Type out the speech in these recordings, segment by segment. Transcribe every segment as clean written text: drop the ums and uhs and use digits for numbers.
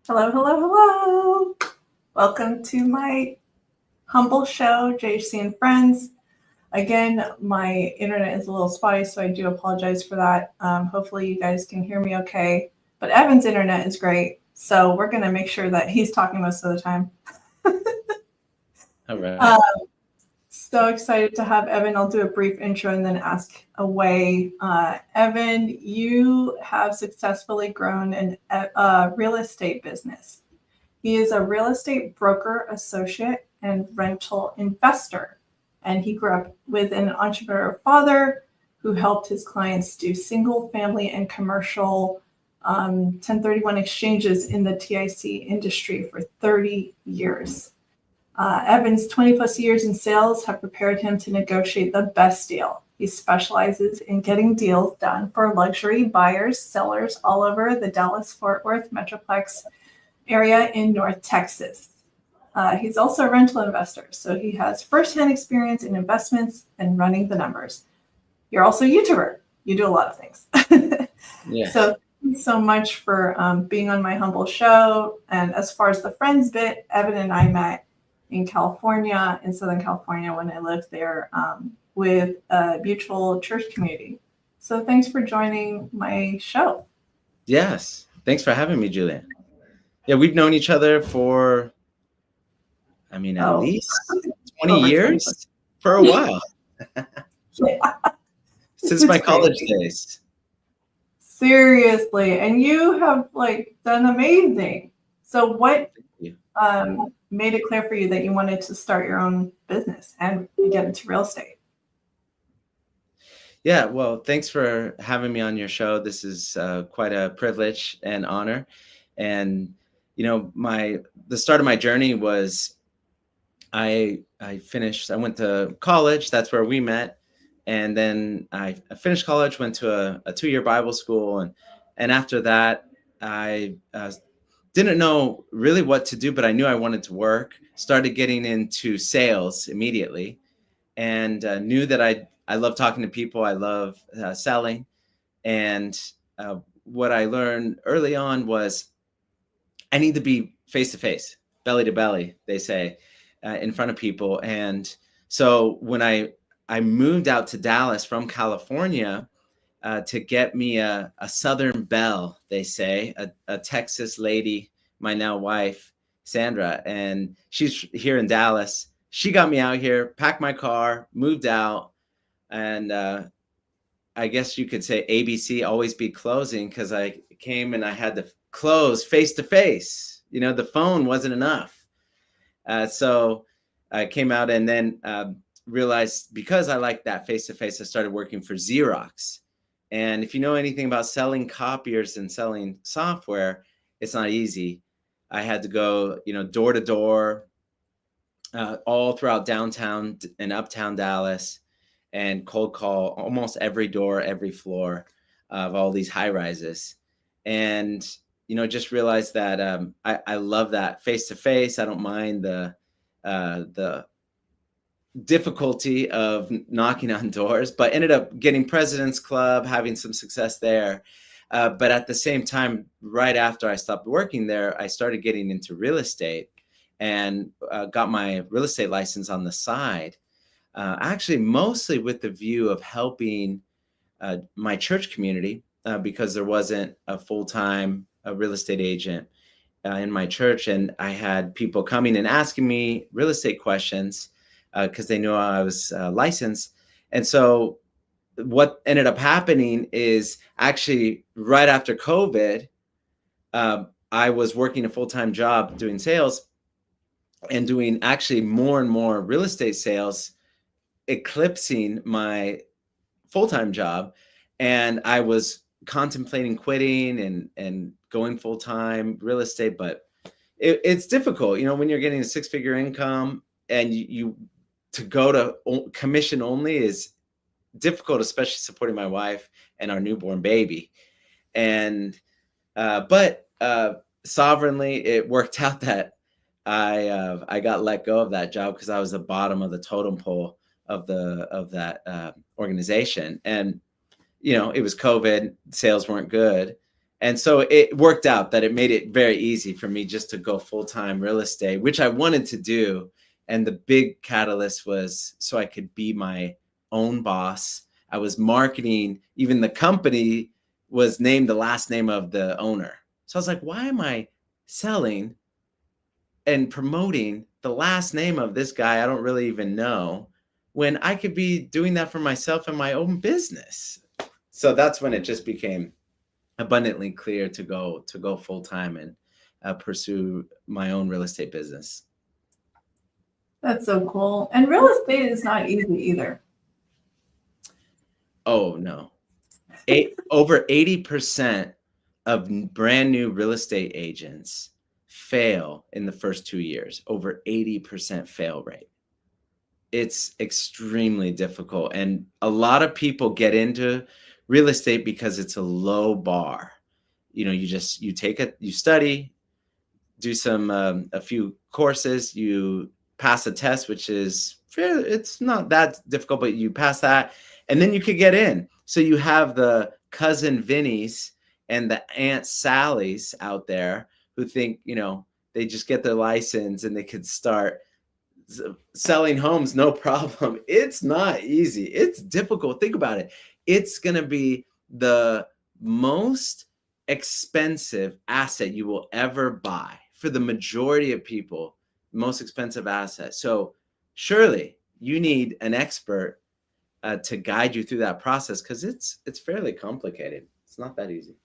Hello, hello, hello. Welcome to my humble show, JHC and Friends. Again, my internet is a little spotty, so I do apologize for that. Hopefully, you guys can hear me okay. But Evan's internet is great, so we're going to make sure that he's talking most of the time. All right. Uh, so excited to have Evan. I'll do a brief intro and then ask away. Evan, you have successfully grown a real estate business. He is a real estate broker, associate, and rental investor. And he grew up with an entrepreneur father who helped his clients do single family and commercial 1031 exchanges in the TIC industry for 30 years. Evan's 20 plus years in sales have prepared him to negotiate the best deal. He specializes in getting deals done for luxury buyers, sellers all over the Dallas-Fort Worth Metroplex area in North Texas. He's also a rental investor, so he has firsthand experience in investments and running the numbers. You're also a YouTuber. You do a lot of things. Yeah. So thank you so much for being on my humble show. And as far as the friends bit, Evan and I met in California, in Southern California, when I lived there with a mutual church community. So thanks for joining my show. Yes. Thanks for having me, Julian. Yeah, we've known each other for, at least 20 years for a while. Yeah. Since my college days. Seriously. And you have done amazing. So what made it clear for you that you wanted to start your own business and get into real estate? Yeah, well, thanks for having me on your show. This is quite a privilege and honor. And, the start of my journey was I went to college. That's where we met. And then I finished college, went to a 2-year Bible school. And after that, I didn't know really what to do, but I knew I wanted to work. Started getting into sales immediately, and knew that I love talking to people. I love selling. And what I learned early on was I need to be face-to-face, belly to belly, they say, in front of people. And so when I moved out to Dallas from California to get me a Southern belle, they say, a Texas lady, my now wife, Sandra, and she's here in Dallas. She got me out here, packed my car, moved out, and I guess you could say ABC, always be closing, because I came and I had to close face-to-face. The phone wasn't enough. So I came out and then realized, because I like that face-to-face, I started working for Xerox. And if you know anything about selling copiers and selling software, it's not easy. I had to go, door to door, all throughout downtown and uptown Dallas, and cold call almost every door, every floor of all these high rises. And, just realized that I love that face-to-face. I don't mind the difficulty of knocking on doors, but ended up getting President's Club, having some success there. But at the same time, right after I stopped working there, I started getting into real estate and got my real estate license on the side, actually mostly with the view of helping my church community, because there wasn't a full-time real estate agent in my church. And I had people coming and asking me real estate questions because they knew I was licensed. And so what ended up happening is, actually right after COVID, I was working a full-time job doing sales and doing actually more and more real estate sales, eclipsing my full-time job. And I was contemplating quitting and going full-time real estate, but it's difficult, when you're getting a 6-figure income and you to go to commission only is difficult, especially supporting my wife and our newborn baby. And but sovereignly, it worked out that I got let go of that job because I was the bottom of the totem pole of that organization. And it was COVID, sales weren't good, And so it worked out that it made it very easy for me just to go full-time real estate, which I wanted to do. And the big catalyst was so I could be my own boss. I was marketing, even the company was named the last name of the owner. So I was like, why am I selling and promoting the last name of this guy I don't really even know when I could be doing that for myself and my own business? So that's when it just became abundantly clear to go full time and pursue my own real estate business. That's so cool. And real estate is not easy either. Oh no, over 80% of brand new real estate agents fail in the first 2 years. Over 80% fail rate. It's extremely difficult, and a lot of people get into real estate because it's a low bar. You take it, you study, do some a few courses, you pass a test, which is it's not that difficult, but you pass that, and then you could get in. So you have the cousin Vinnies and the Aunt Sallys out there who think they just get their license and they could start selling homes no problem. It's not easy. It's difficult. Think about it. It's going to be the most expensive asset you will ever buy for the majority of people, most expensive asset. So surely you need an expert to guide you through that process, because it's fairly complicated. It's not that easy.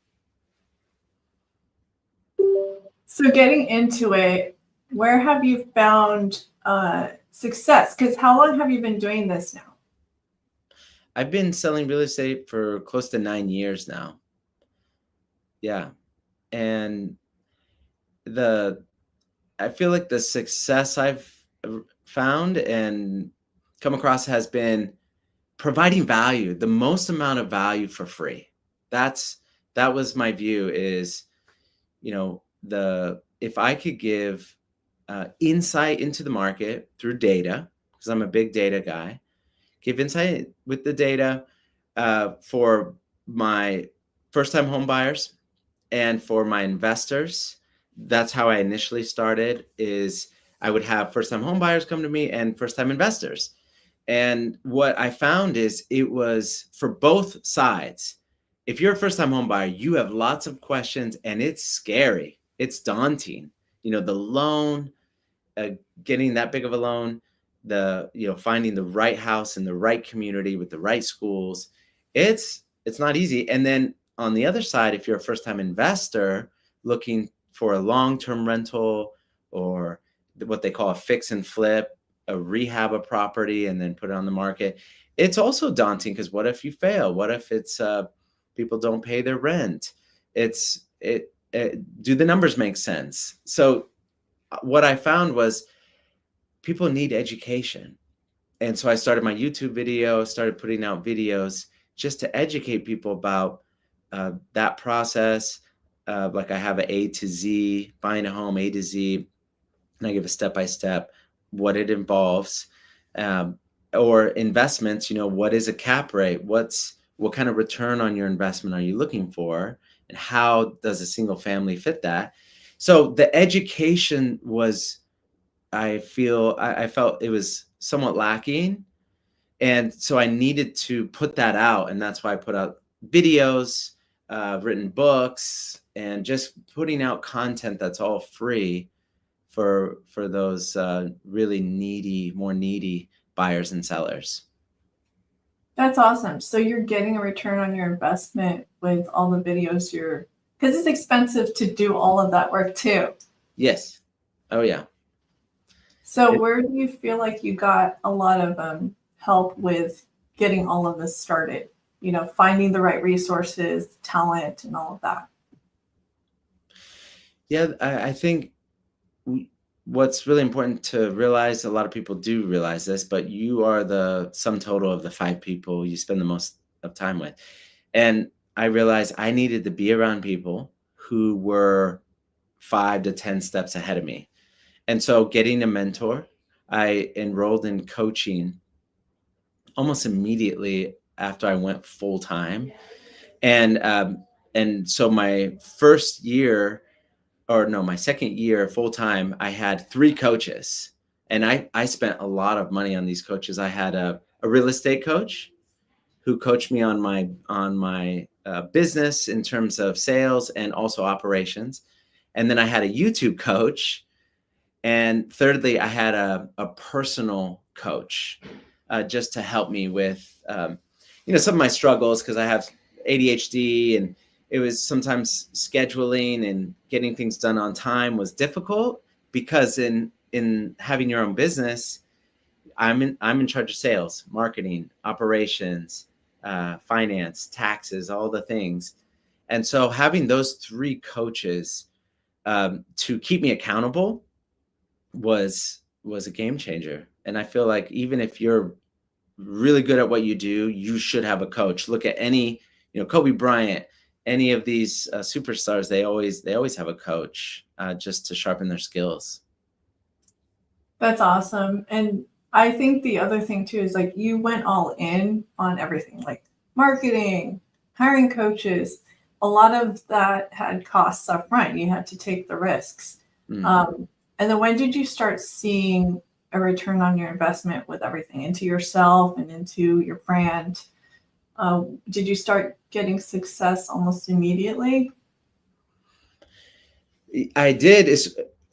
So getting into it, where have you found success? Because how long have you been doing this now? I've been selling real estate for close to 9 years now. Yeah. And I feel like the success I've found and come across has been providing value, the most amount of value for free. That was my view is, if I could give insight into the market through data, because I'm a big data guy, give insight with the data for my first-time home buyers and for my investors. That's how I initially started. Is I would have first-time home buyers come to me and first-time investors. And what I found is it was for both sides. If you're a first-time home buyer, you have lots of questions and it's scary. It's daunting. The loan, getting that big of a loan, finding the right house in the right community with the right schools. It's not easy. And then on the other side, if you're a first-time investor looking for a long-term rental or what they call a fix and flip, a rehab a property and then put it on the market, it's also daunting, because what if you fail? What if it's people don't pay their rent? Do the numbers make sense? So what I found was people need education. And so I started my YouTube video, started putting out videos just to educate people about that process. Like I have an A to Z, buying a home A to Z, and I give a step-by-step what it involves. Or investments, what is a cap rate? What kind of return on your investment are you looking for? And how does a single family fit that? So the education was, I felt it was somewhat lacking. And so I needed to put that out. And that's why I put out videos, written books, and just putting out content that's all free for those really more needy buyers and sellers. That's awesome. So you're getting a return on your investment with all the videos because it's expensive to do all of that work too. Yes. Oh yeah. So where do you feel like you got a lot of help with getting all of this started? Finding the right resources, talent, and all of that. Yeah, I think what's really important to realize, a lot of people do realize this, but you are the sum total of the 5 people you spend the most of time with. And I realized I needed to be around people who were 5 to 10 steps ahead of me. And so getting a mentor, I enrolled in coaching almost immediately after I went full time. And And so my first year, or no, my second year full time, I had 3 coaches, and I spent a lot of money on these coaches. I had a real estate coach who coached me on my business in terms of sales and also operations. And then I had a YouTube coach. And thirdly, I had a personal coach just to help me with, some of my struggles, because I have ADHD, and it was sometimes scheduling and getting things done on time was difficult, because in having your own business, I'm in charge of sales, marketing, operations, finance, taxes, all the things. And so having those 3 coaches to keep me accountable was a game changer. And I feel like even if you're really good at what you do, you should have a coach. Look at any, Kobe Bryant, any of these superstars, they always have a coach just to sharpen their skills. That's awesome. And I think the other thing too is like you went all in on everything, like marketing, hiring coaches. A lot of that had costs up front. You had to take the risks. Mm. And then when did you start seeing a return on your investment with everything into yourself and into your brand? Did you start getting success almost immediately? I did.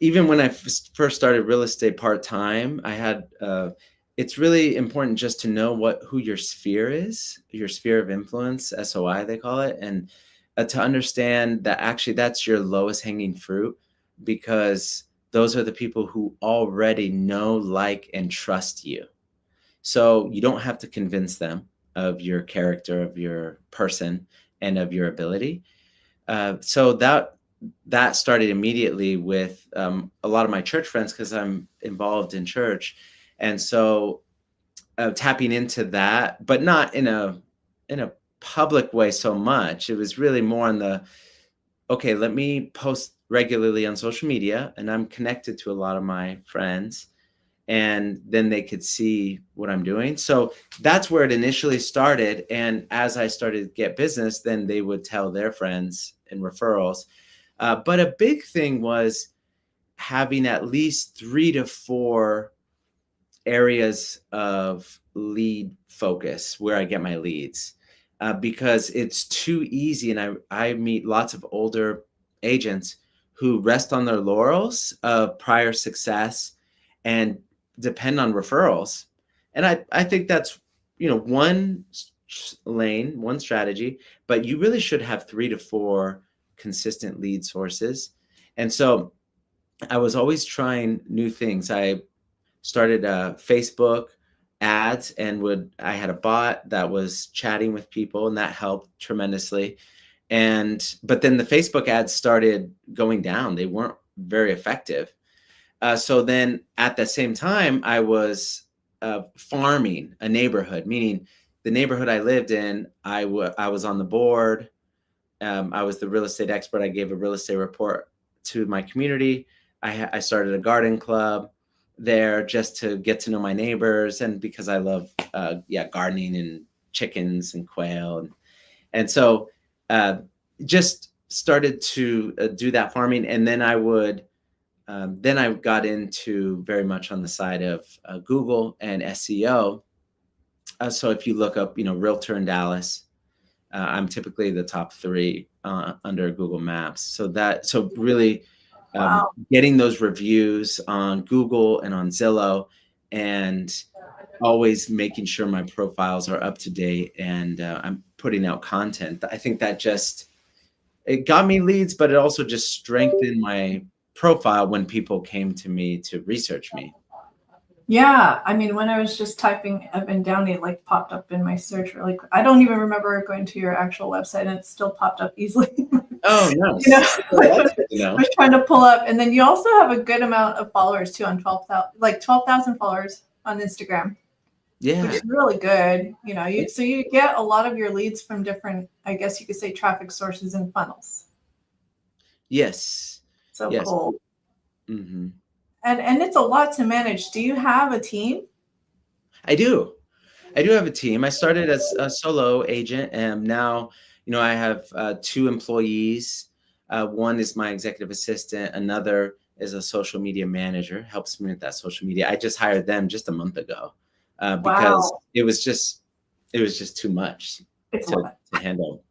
Even when I first started real estate part-time, I had, it's really important just to know who your sphere is, your sphere of influence, SOI, they call it. And to understand that actually that's your lowest hanging fruit, because those are the people who already know, like, and trust you. So you don't have to convince them of your character, of your person, and of your ability. So that started immediately with a lot of my church friends, because I'm involved in church. And so tapping into that, but not in a public way so much. It was really more on the, okay, let me post regularly on social media, and I'm connected to a lot of my friends, and then they could see what I'm doing. So that's where it initially started. And as I started to get business, then they would tell their friends and referrals. But a big thing was having at least 3 to 4 areas of lead focus where I get my leads, because it's too easy. And I meet lots of older agents who rest on their laurels of prior success and depend on referrals. And I think that's, one lane, one strategy, but you really should have 3 to 4 consistent lead sources. And so I was always trying new things. I started Facebook ads, and I had a bot that was chatting with people, and that helped tremendously. But then the Facebook ads started going down. They weren't very effective. So then at the same time, I was farming a neighborhood, meaning the neighborhood I lived in, I was on the board. I was the real estate expert. I gave a real estate report to my community. I started a garden club there just to get to know my neighbors, and because I love gardening and chickens and quail, and so just started to do that farming. And then then I got into very much on the side of Google and SEO. So if you look up, Realtor in Dallas, I'm typically the top 3 under Google Maps. So really Wow. getting those reviews on Google and on Zillow, and always making sure my profiles are up to date, and I'm putting out content. I think that it got me leads, but it also just strengthened my profile when people came to me to research me. Yeah, I mean, when I was just typing Evan Downey, it like popped up in my search really quick. I don't even remember going to your actual website, and it still popped up easily. Oh, nice. I was trying to pull up, and then you also have a good amount of followers too, on 12,000 followers on Instagram. Yeah. Which is really good. So you get a lot of your leads from different, I guess you could say, traffic sources and funnels. Yes. So Yes. cool. Mm-hmm. And it's a lot to manage. Do you have a team? I do have a team. I started as a solo agent, and now, I have 2 employees. One is my executive assistant. Another is a social media manager, helps me with that social media. I just hired them just a month ago because Wow. it was just too much It's a to lot. handle.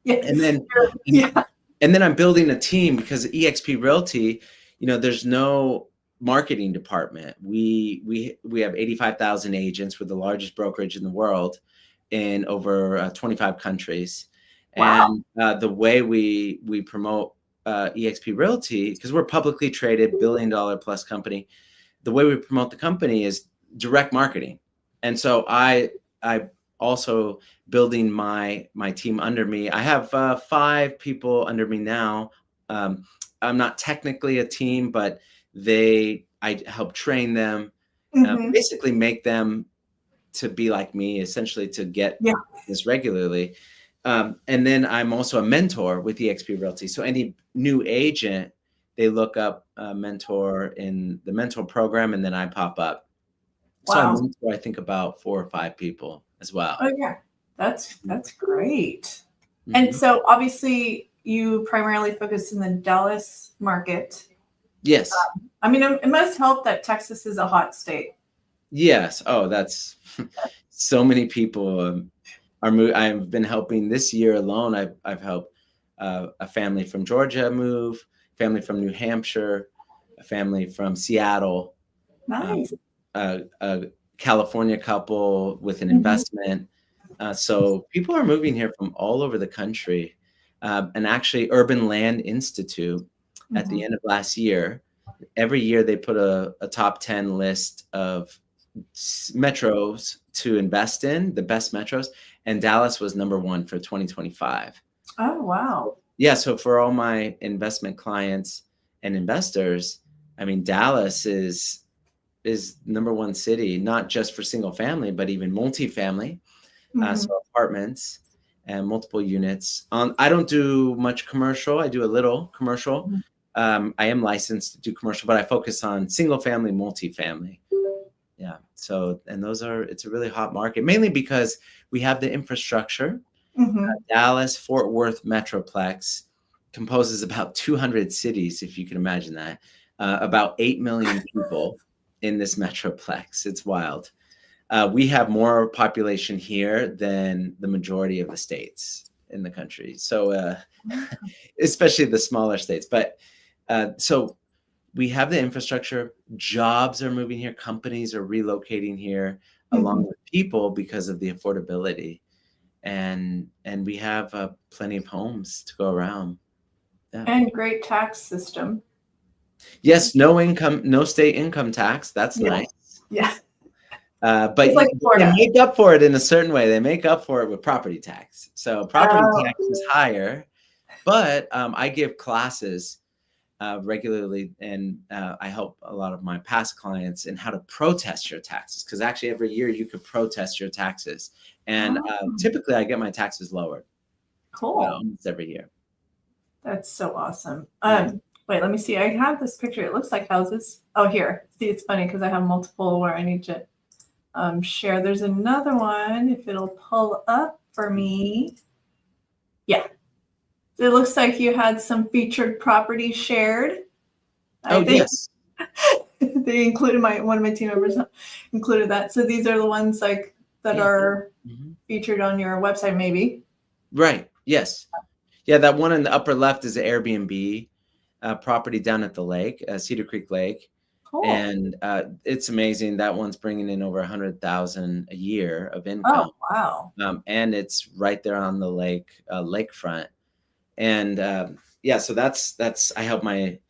Yeah. And then Yeah. and then I'm building a team because EXP Realty, there's no marketing department. We have 85,000 agents. We're the largest brokerage in the world in over 25 countries. Wow. And the way we promote EXP Realty, because we're a publicly traded billion-dollar plus company, the way we promote the company is direct marketing. And so I also building my team under me. I have 5 people under me now. I'm not technically a team, but I help train them, Hmm. basically make them to be like me, essentially to get Yeah. this regularly. And then I'm also a mentor with EXP Realty. So any new agent, they look up a mentor in the mentor program, and then I pop up. So I Wow. mentor, I think, about 4 or 5 people as well. Oh yeah. That's great. And Mhm. so obviously you primarily focus in the Dallas market. Yes. I mean, it must help that Texas is a hot state. Yes. Oh, that's so many people I've been helping this year alone. I've helped a family from Georgia move, family from New Hampshire, a family from Seattle, um, Nice. a California couple with an Mhm. investment. So people are moving here from all over the country. And actually, Urban Land Institute at the Mhm. end of last year, every year they put a top 10 list of metros to invest in, the best metros, and Dallas was number 1 for 2025. Oh wow. Yeah, so for all my investment clients and investors, I mean, Dallas is number 1 city, not just for single family, but even multifamily, Mhm. so apartments and multiple units. I don't do much commercial. I do a little commercial. Mhm. I am licensed to do commercial, but I focus on single family, multifamily. Yeah. So, and it's a really hot market, mainly because we have the infrastructure. Mhm. Dallas, Fort Worth Metroplex composes about 200 cities, if you can imagine that. About 8 million people in this metroplex. It's wild. We have more population here than the majority of the states in the country. So, especially the smaller states. But so we have the infrastructure, jobs are moving here, companies are relocating here along Mhm. with people because of the affordability. And we have plenty of homes to go around. Yeah. And great tax system. Yes, no income, no state income tax. That's Yeah. nice. Yeah. But It's like they Florida. make up for it in a certain way. They make up for it with property tax. So property Oh. tax is higher, but I give classes regularly, and I help a lot of my past clients in how to protest your taxes. Because actually, every year you could protest your taxes, and Oh, typically I get my taxes lowered cool. almost every year. That's so awesome. Yeah. Wait, let me see. I have this picture. It looks like houses. Oh, here. See, it's funny because I have multiple where I need to share. There's another one. If it'll pull up for me. Yeah. It looks like you had some featured property shared. I Oh think yes. they included one of my team members included that. So these are the ones like that Yeah. are Mhm. featured on your website, maybe. Right. Yes. Yeah. That one in the upper left is an Airbnb property down at the lake, Cedar Creek Lake. Cool. And it's amazing. That one's bringing in over 100,000 a year of Oh, income, wow. and it's right there on the lakefront. And yeah, so that's I help my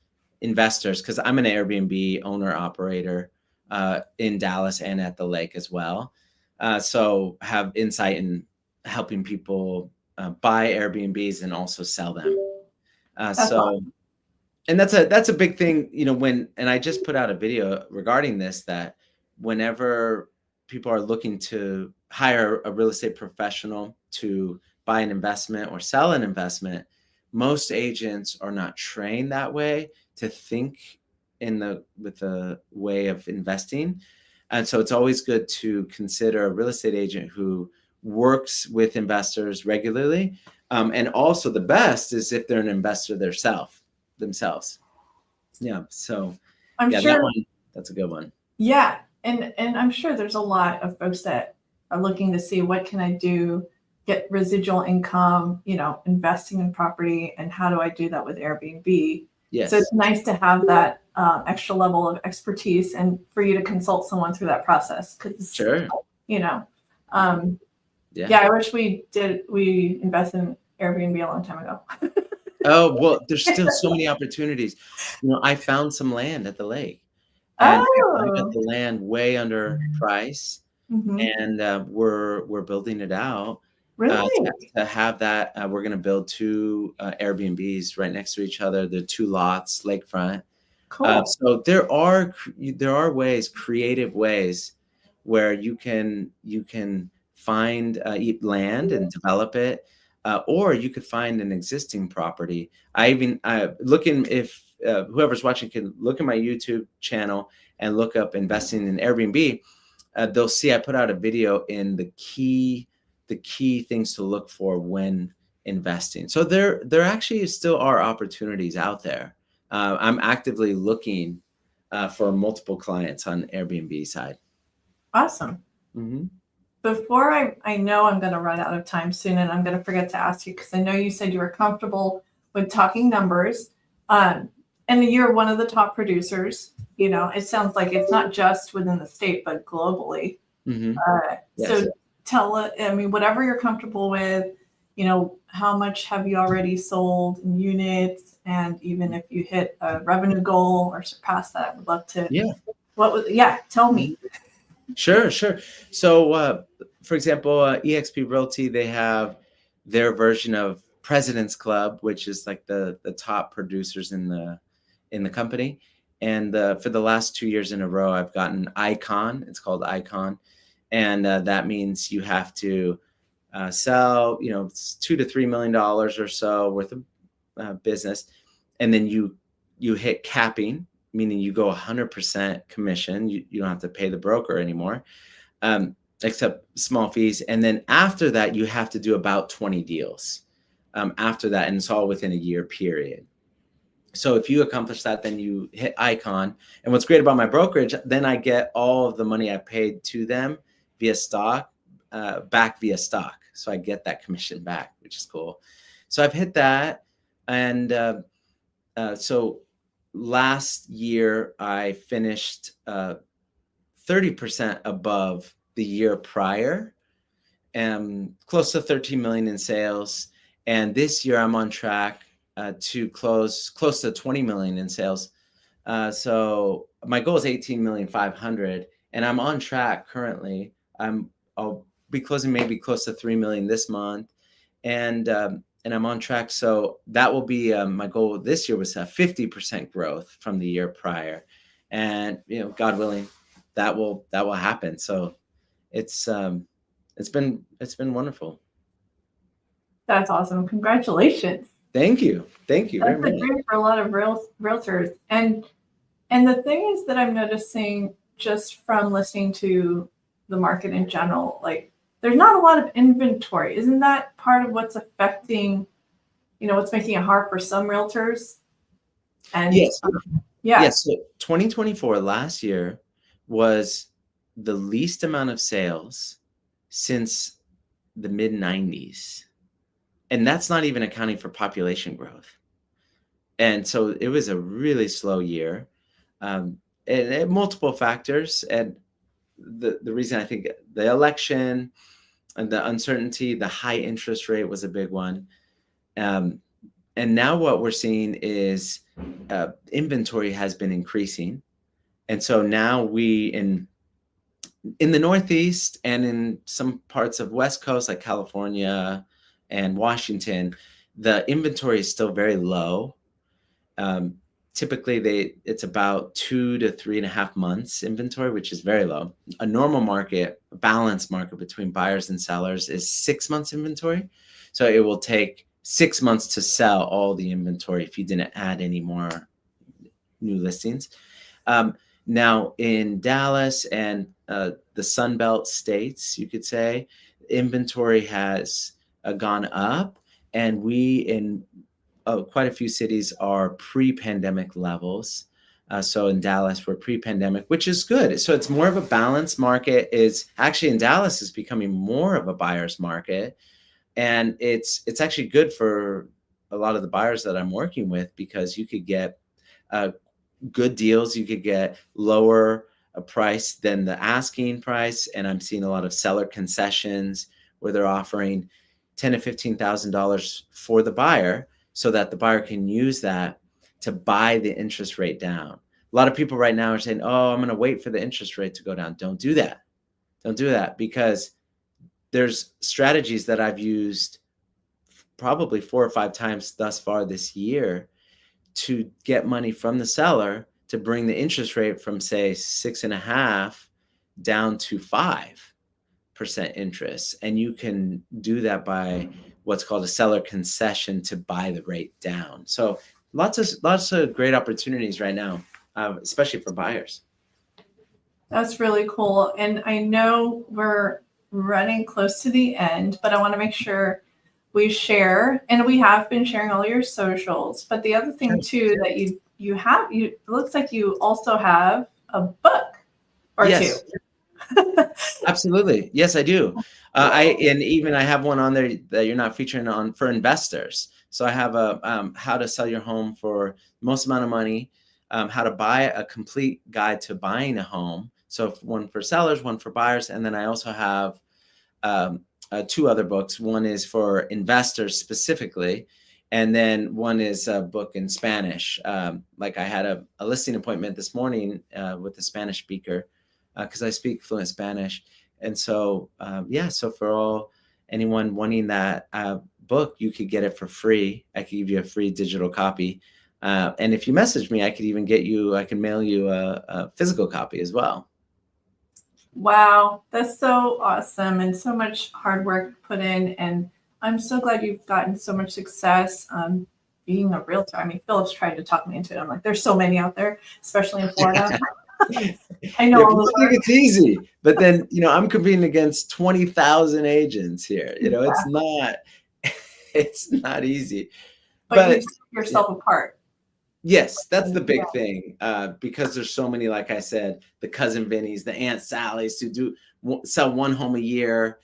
investors because I'm an Airbnb owner operator in Dallas and at the lake as well. So have insight in helping people buy Airbnbs and also sell them. That's So awesome. and that's a big thing, and I just put out a video regarding this, that whenever people are looking to hire a real estate professional to buy an investment or sell an investment, most agents are not trained that way to think with the way of investing. And so it's always good to consider a real estate agent who works with investors regularly, And also the best is if they're an investor themselves. Yeah. So I'm yeah, sure. that's a good one. Yeah. And I'm sure there's a lot of folks that are looking to see what can I do, get residual income, investing in property, and how do I do that with Airbnb? So Yes. it's nice to have that extra level of expertise and for you to consult someone through that process. Because, Sure. um, yeah, I wish we invested in Airbnb a long time ago. Oh, well, there's still so many opportunities. I found some land at the lake, and I got Oh, the land way under price, mhm. and we're building it out Really? to have that. We're going to build two Airbnbs right next to each other. They're 2 lots, lakefront. Cool. So there are ways, creative ways, where you can find land and develop it, or you could find an existing property. I even looking if whoever's watching can look at my YouTube channel and look up investing in Airbnb. They'll see I put out a video in the key things to look for when investing. So there actually still are opportunities out there. I'm actively looking for multiple clients on Airbnb side. Awesome. Hmm. Before I know I'm going to run out of time soon, and I'm going to forget to ask you because I know you said you were comfortable with talking numbers, um, and you're one of the top producers. It sounds like it's not just within the state but globally. Hmm. So Yes. whatever you're comfortable with. How much have you already sold in units, and even if you hit a revenue goal or surpass that, I would love to. Yeah. Tell me. Sure, sure. So, for example, EXP Realty, they have their version of President's Club, which is like the top producers in the company. And for the last 2 years in a row, I've gotten Icon. It's called Icon, and that means you have to sell, it's $2 to $3 million or so worth of business, and then you hit capping, meaning you go 100% commission. You don't have to pay the broker anymore, except small fees. And then after that, you have to do about 20 deals after that, and it's all within a year period. So if you accomplish that, then you hit Icon. And what's great about my brokerage, then I get all of the money I paid to them via stock, back via stock. So I get that commission back, which is cool. So I've hit that. And so last year I finished 30% above the year prior, and close to 13 million in sales. And this year I'm on track to close close to 20 million in sales. So my goal is 18,500,000, and I'm on track currently. I'll be closing maybe close to 3 million this month, and I'm on track. So that will be my goal this year was a 50% growth from the year prior, and God willing, that will happen. So it's been wonderful. That's awesome. Congratulations. Thank you very That's a much. dream for a lot of realtors. And the thing is that I'm noticing just from listening to the market in general, like there's not a lot of inventory. Isn't that part of what's affecting, what's making it hard for some realtors? And Yes. yeah, Yes. So 2024 last year was the least amount of sales since the mid 90s. And that's not even accounting for population growth. And so it was a really slow year. And multiple factors. And the reason I think the election and the uncertainty, the high interest rate was a big one. And now what we're seeing is inventory has been increasing. And so now we in the Northeast and in some parts of West Coast like California and Washington, the inventory is still very low. Typically, it's about 2 to 3.5 months inventory, which is very low. A normal market, a balanced market between buyers and sellers, is 6 months inventory. So it will take 6 months to sell all the inventory if you didn't add any more new listings. Now in Dallas and the Sun Belt states, you could say, inventory has gone up, And we in quite a few cities are pre-pandemic levels. So in Dallas, we're pre-pandemic, which is good. So it's more of a balanced market. Is actually in Dallas is becoming more of a buyer's market. And it's actually good for a lot of the buyers that I'm working with, because you could get good deals. You could get lower price than the asking price. And I'm seeing a lot of seller concessions where they're offering $10,000 to $15,000 for the buyer, so that the buyer can use that to buy the interest rate down. A lot of people right now are saying, oh, I'm going to wait for the interest rate to go down. Don't do that. Don't do that, because there's strategies that I've used probably 4 or 5 times thus far this year to get money from the seller to bring the interest rate from, say, 6.5 down to 5% interest. And you can do that by what's called a seller concession to buy the rate down. So lots of great opportunities right now, especially for buyers. That's really cool. And I know we're running close to the end, but I want to make sure we share, and we have been sharing all your socials. But the other thing too, that it looks like you also have a book or Yes. two. Absolutely. Yes, I do. I have one on there that you're not featuring on for investors. So I have a how to sell your home for most amount of money, how to buy a complete guide to buying a home. So one for sellers, one for buyers. And then I also have 2 other books. One is for investors specifically, and then one is a book in Spanish. Like I had a listing appointment this morning with a Spanish speaker, because I speak fluent Spanish. And so, so for anyone wanting that book, you could get it for free. I could give you a free digital copy. And if you message me, I can mail you a physical copy as well. Wow, that's so awesome, and so much hard work put in. And I'm so glad you've gotten so much success being a realtor. I mean, Philip's tried to talk me into it. I'm like, there's so many out there, especially in Florida. I know. People think it's easy, but then, I'm competing against 20,000 agents here. It's not easy. But you set yourself apart. Yes, that's the big thing, because there's so many, like I said, the cousin Vinnies, the Aunt Sallies who sell one home a year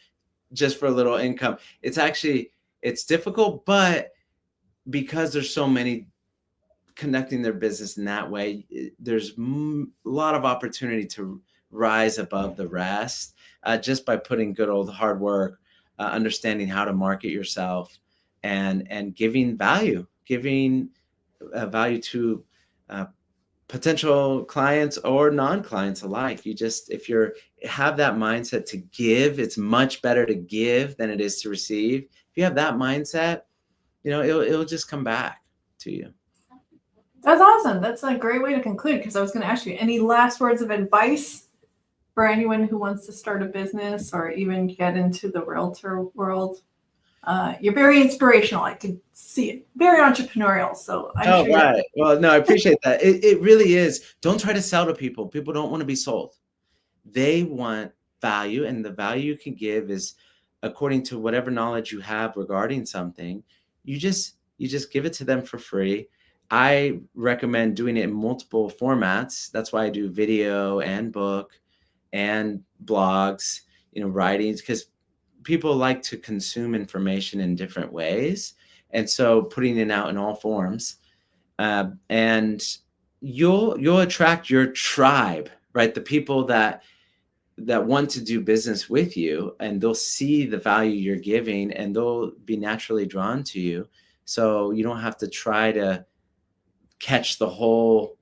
just for a little income. It's difficult, but because there's so many conducting their business in that way, there's a lot of opportunity to rise above the rest, just by putting good old hard work, understanding how to market yourself, and giving value to potential clients or non-clients alike. If you have that mindset to give, it's much better to give than it is to receive. If you have that mindset, it'll just come back to you. That's awesome. That's a great way to conclude, because I was going to ask you, any last words of advice for anyone who wants to start a business or even get into the realtor world? You're very inspirational. I can see it. Very entrepreneurial. So I'm sure. Right. Well, no, I appreciate that. It really is. Don't try to sell to people. People don't want to be sold. They want value, and the value you can give is according to whatever knowledge you have regarding something. You just give it to them for free. I recommend doing it in multiple formats. That's why I do video and book and blogs, writings, because people like to consume information in different ways. And so putting it out in all forms, and you'll attract your tribe, right? The people that want to do business with you, and they'll see the value you're giving, and they'll be naturally drawn to you. So you don't have to try to catch the whole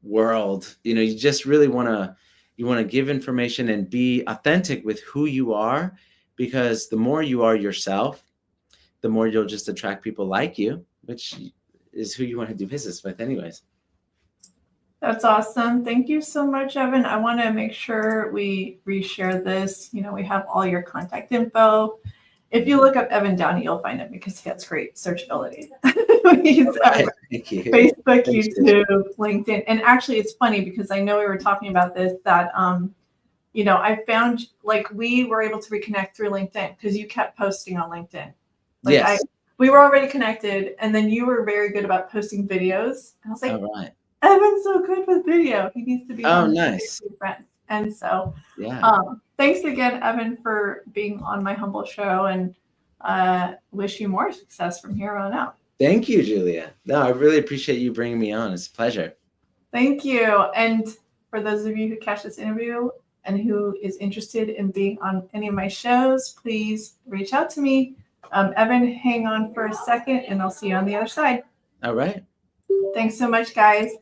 world. You just really want to give information and be authentic with who you are, because the more you are yourself, the more you'll just attract people like you, which is who you want to do business with anyways. That's awesome. Thank you so much, Evan. I want to make sure we reshare this. We have all your contact info. If you look up Evan Downey, you'll find him, because he has great searchability. He's Right. Thank you. Facebook, YouTube, LinkedIn. And actually, it's funny, because I know we were talking about this, that I found, like, we were able to reconnect through LinkedIn, because you kept posting on LinkedIn. Like, Yes. we were already connected, and then you were very good about posting videos. And I was like, All right. Evan's so good with video. He needs to be Oh, on nice. JHC Friends. And so Yeah. thanks again, Evan, for being on my humble show, and wish you more success from here on out. Thank you, Julia. No, I really appreciate you bringing me on. It's a pleasure. Thank you. And for those of you who catch this interview and who is interested in being on any of my shows, please reach out to me. Evan, hang on for a second, and I'll see you on the other side. All right. Thanks so much, guys.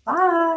Bye.